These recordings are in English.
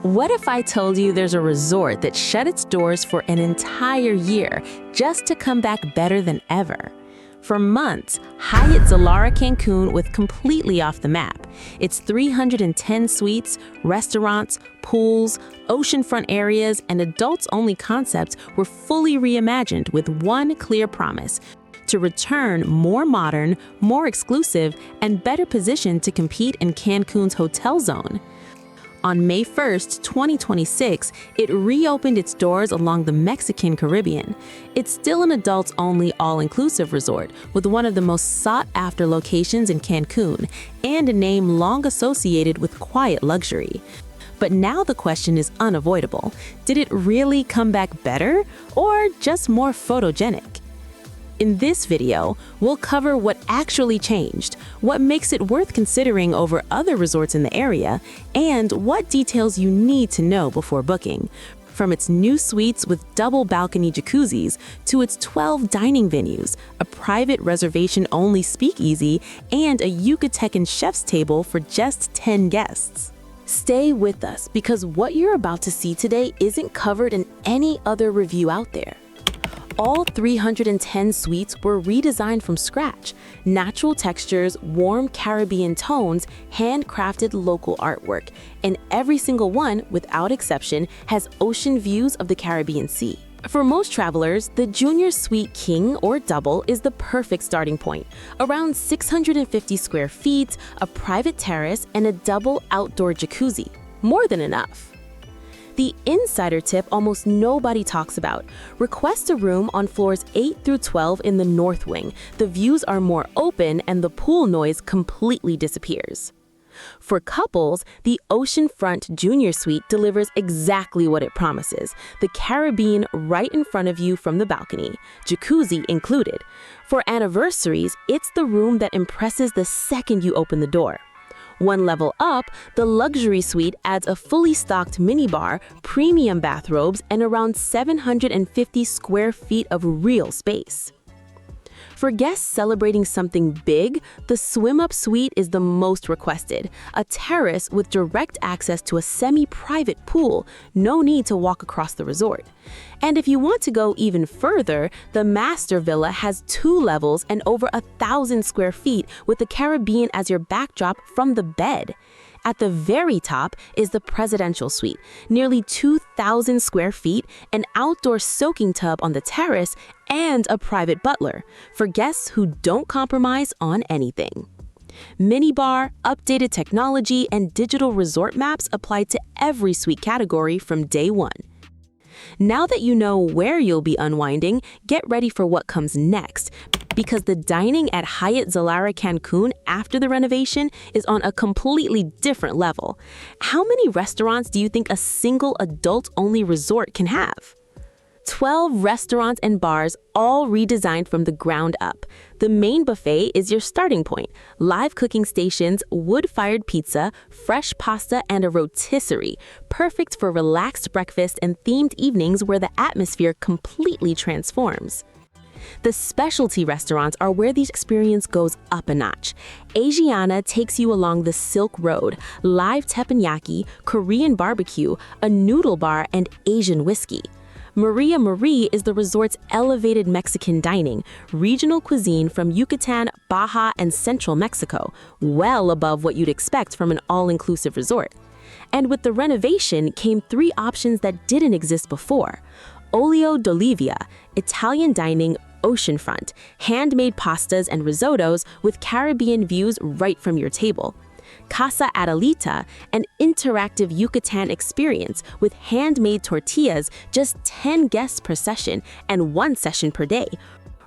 What if I told you there's a resort that shut its doors for an entire year just to come back better than ever? For months, Hyatt Zilara Cancun was completely off the map. Its 310 suites, restaurants, pools, oceanfront areas, and adults-only concepts were fully reimagined with one clear promise: to return more modern, more exclusive, and better positioned to compete in Cancun's hotel zone. On May 1st, 2026, it reopened its doors along the Mexican Caribbean. It's still an adults-only all-inclusive resort with one of the most sought-after locations in Cancun and a name long associated with quiet luxury. But now the question is unavoidable. Did it really come back better or just more photogenic? In this video, we'll cover what actually changed, what makes it worth considering over other resorts in the area, and what details you need to know before booking. From its new suites with double balcony jacuzzis to its 12 dining venues, a private reservation-only speakeasy, and a Yucatecan chef's table for just 10 guests. Stay with us because what you're about to see today isn't covered in any other review out there. All 310 suites were redesigned from scratch. Natural textures, warm Caribbean tones, handcrafted local artwork, and every single one, without exception, has ocean views of the Caribbean Sea. For most travelers, the Junior Suite King or Double is the perfect starting point. Around 650 square feet, a private terrace, and a double outdoor jacuzzi. More than enough. The insider tip almost nobody talks about. Request a room on floors 8 through 12 in the north wing. The views are more open and the pool noise completely disappears. For couples, the Oceanfront Junior Suite delivers exactly what it promises. The Caribbean right in front of you from the balcony, jacuzzi included. For anniversaries, it's the room that impresses the second you open the door. One level up, the luxury suite adds a fully stocked minibar, premium bathrobes, and around 750 square feet of real space. For guests celebrating something big, the swim-up suite is the most requested. A terrace with direct access to a semi-private pool, no need to walk across the resort. And if you want to go even further, the master villa has 2 levels and over 1,000 square feet with the Caribbean as your backdrop from the bed. At the very top is the presidential suite, nearly 2,000 square feet, an outdoor soaking tub on the terrace, and a private butler for guests who don't compromise on anything. Minibar, updated technology, and digital resort maps apply to every suite category from day one. Now that you know where you'll be unwinding, get ready for what comes next, because the dining at Hyatt Zilara Cancun after the renovation is on a completely different level. How many restaurants do you think a single adult-only resort can have? 12 restaurants and bars, all redesigned from the ground up. The main buffet is your starting point. Live cooking stations, wood-fired pizza, fresh pasta, and a rotisserie. Perfect for relaxed breakfast and themed evenings where the atmosphere completely transforms. The specialty restaurants are where the experience goes up a notch. Asiana takes you along the Silk Road, live teppanyaki, Korean barbecue, a noodle bar, and Asian whiskey. María Marie is the resort's elevated Mexican dining, regional cuisine from Yucatan, Baja, and central Mexico, well above what you'd expect from an all-inclusive resort. And with the renovation came 3 options that didn't exist before. Olio d'Olivia, Italian dining, oceanfront, handmade pastas and risottos with Caribbean views right from your table. Casa Adelita, an interactive Yucatan experience with handmade tortillas, just 10 guests per session and 1 session per day.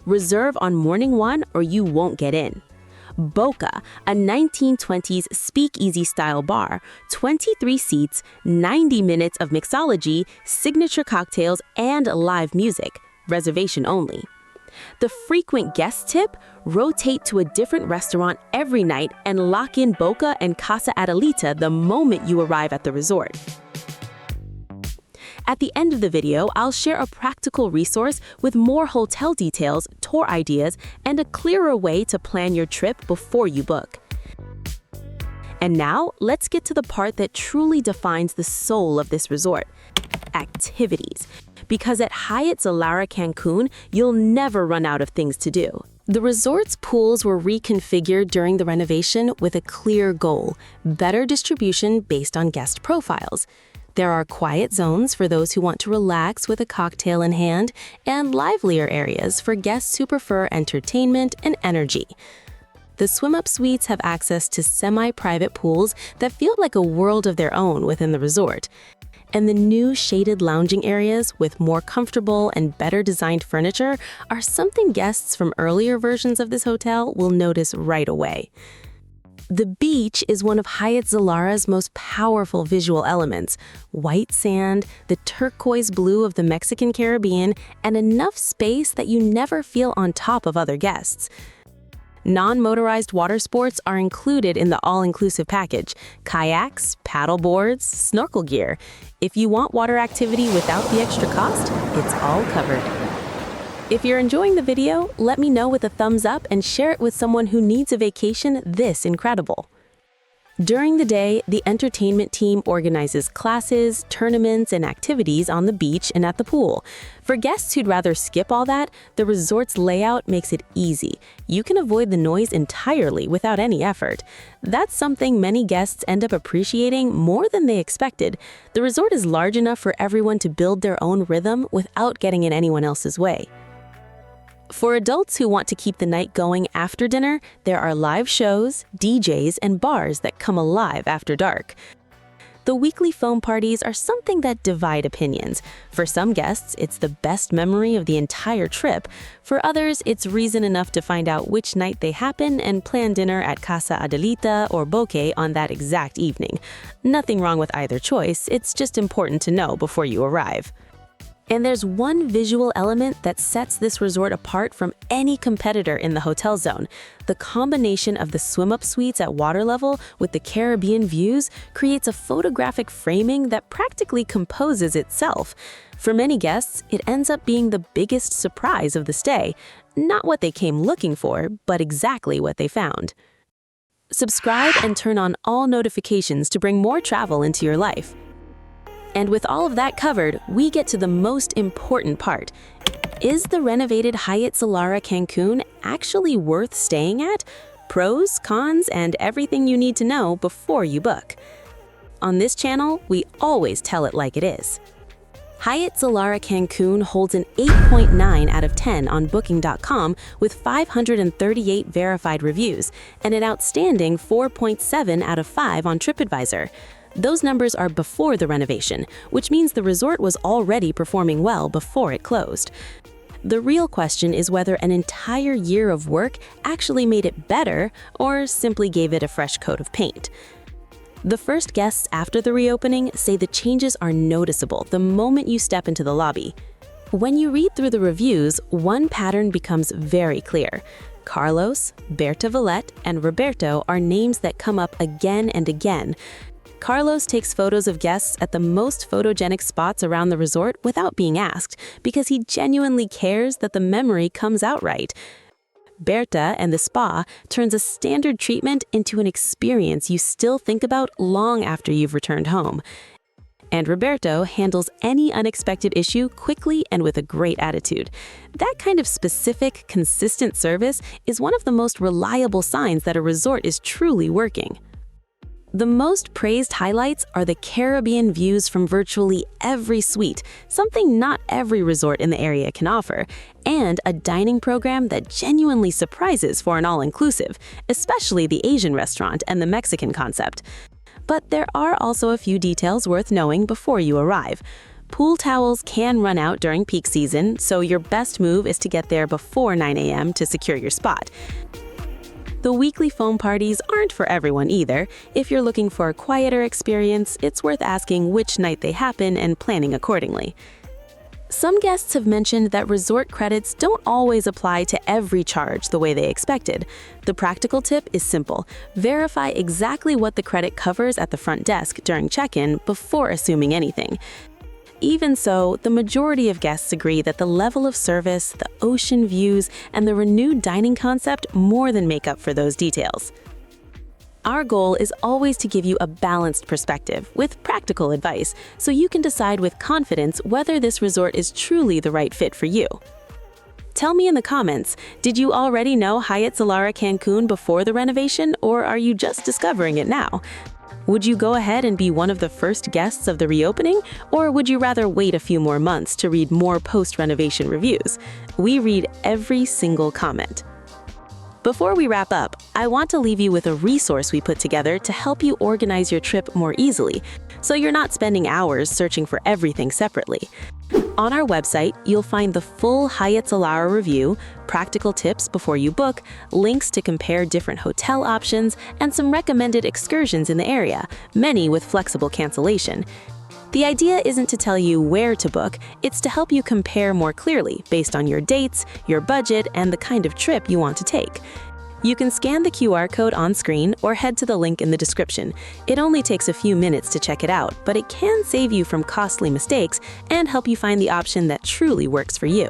Reserve on morning 1 or you won't get in. Bokeh, a 1920s speakeasy-style bar, 23 seats, 90 minutes of mixology, signature cocktails, and live music, reservation only. The frequent guest tip: rotate to a different restaurant every night and lock in Bokeh and Casa Adelita the moment you arrive at the resort. At the end of the video, I'll share a practical resource with more hotel details, tour ideas, and a clearer way to plan your trip before you book. And now, let's get to the part that truly defines the soul of this resort: activities. Because at Hyatt Zilara Cancun, you'll never run out of things to do. The resort's pools were reconfigured during the renovation with a clear goal: better distribution based on guest profiles. There are quiet zones for those who want to relax with a cocktail in hand, and livelier areas for guests who prefer entertainment and energy. The swim-up suites have access to semi-private pools that feel like a world of their own within the resort. And the new shaded lounging areas with more comfortable and better designed furniture are something guests from earlier versions of this hotel will notice right away. The beach is one of Hyatt Zilara's most powerful visual elements: white sand, the turquoise blue of the Mexican Caribbean, and enough space that you never feel on top of other guests. Non-motorized water sports are included in the all-inclusive package: kayaks, paddle boards, snorkel gear. If you want water activity without the extra cost, it's all covered. If you're enjoying the video, let me know with a thumbs up and share it with someone who needs a vacation this incredible. During the day, the entertainment team organizes classes, tournaments, and activities on the beach and at the pool. For guests who'd rather skip all that, the resort's layout makes it easy. You can avoid the noise entirely without any effort. That's something many guests end up appreciating more than they expected. The resort is large enough for everyone to build their own rhythm without getting in anyone else's way. For adults who want to keep the night going after dinner, there are live shows, DJs, and bars that come alive after dark. The weekly foam parties are something that divide opinions. For some guests, it's the best memory of the entire trip. For others, it's reason enough to find out which night they happen and plan dinner at Casa Adelita or Bokeh on that exact evening. Nothing wrong with either choice, it's just important to know before you arrive. And there's one visual element that sets this resort apart from any competitor in the hotel zone. The combination of the swim-up suites at water level with the Caribbean views creates a photographic framing that practically composes itself. For many guests, it ends up being the biggest surprise of the stay. Not what they came looking for, but exactly what they found. Subscribe and turn on all notifications to bring more travel into your life. And with all of that covered, we get to the most important part. Is the renovated Hyatt Zilara Cancun actually worth staying at? Pros, cons, and everything you need to know before you book. On this channel, we always tell it like it is. Hyatt Zilara Cancun holds an 8.9 out of 10 on Booking.com with 538 verified reviews, and an outstanding 4.7 out of 5 on TripAdvisor. Those numbers are before the renovation, which means the resort was already performing well before it closed. The real question is whether an entire year of work actually made it better or simply gave it a fresh coat of paint. The first guests after the reopening say the changes are noticeable the moment you step into the lobby. When you read through the reviews, one pattern becomes very clear. Carlos, Berta Vallette, and Roberto are names that come up again and again. Carlos takes photos of guests at the most photogenic spots around the resort without being asked, because he genuinely cares that the memory comes out right. Berta and the spa turns a standard treatment into an experience you still think about long after you've returned home. And Roberto handles any unexpected issue quickly and with a great attitude. That kind of specific, consistent service is one of the most reliable signs that a resort is truly working. The most praised highlights are the Caribbean views from virtually every suite, something not every resort in the area can offer, and a dining program that genuinely surprises for an all-inclusive, especially the Asian restaurant and the Mexican concept. But there are also a few details worth knowing before you arrive. Pool towels can run out during peak season, so your best move is to get there before 9 a.m. to secure your spot. The weekly foam parties aren't for everyone either. If you're looking for a quieter experience, it's worth asking which night they happen and planning accordingly. Some guests have mentioned that resort credits don't always apply to every charge the way they expected. The practical tip is simple: verify exactly what the credit covers at the front desk during check-in before assuming anything. Even so, the majority of guests agree that the level of service, the ocean views, and the renewed dining concept more than make up for those details. Our goal is always to give you a balanced perspective with practical advice so you can decide with confidence whether this resort is truly the right fit for you. Tell me in the comments, did you already know Hyatt Zilara Cancun before the renovation, or are you just discovering it now? Would you go ahead and be one of the first guests of the reopening, or would you rather wait a few more months to read more post-renovation reviews? We read every single comment. Before we wrap up, I want to leave you with a resource we put together to help you organize your trip more easily, so you're not spending hours searching for everything separately. On our website, you'll find the full Hyatt Zilara review, practical tips before you book, links to compare different hotel options, and some recommended excursions in the area, many with flexible cancellation. The idea isn't to tell you where to book, it's to help you compare more clearly based on your dates, your budget, and the kind of trip you want to take. You can scan the QR code on screen or head to the link in the description. It only takes a few minutes to check it out, but it can save you from costly mistakes and help you find the option that truly works for you.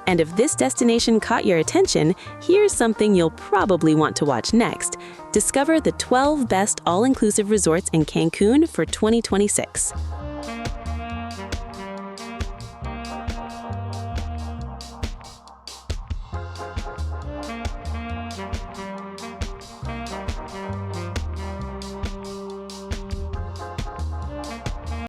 And if this destination caught your attention, here's something you'll probably want to watch next. Discover the 12 best all-inclusive resorts in Cancun for 2026.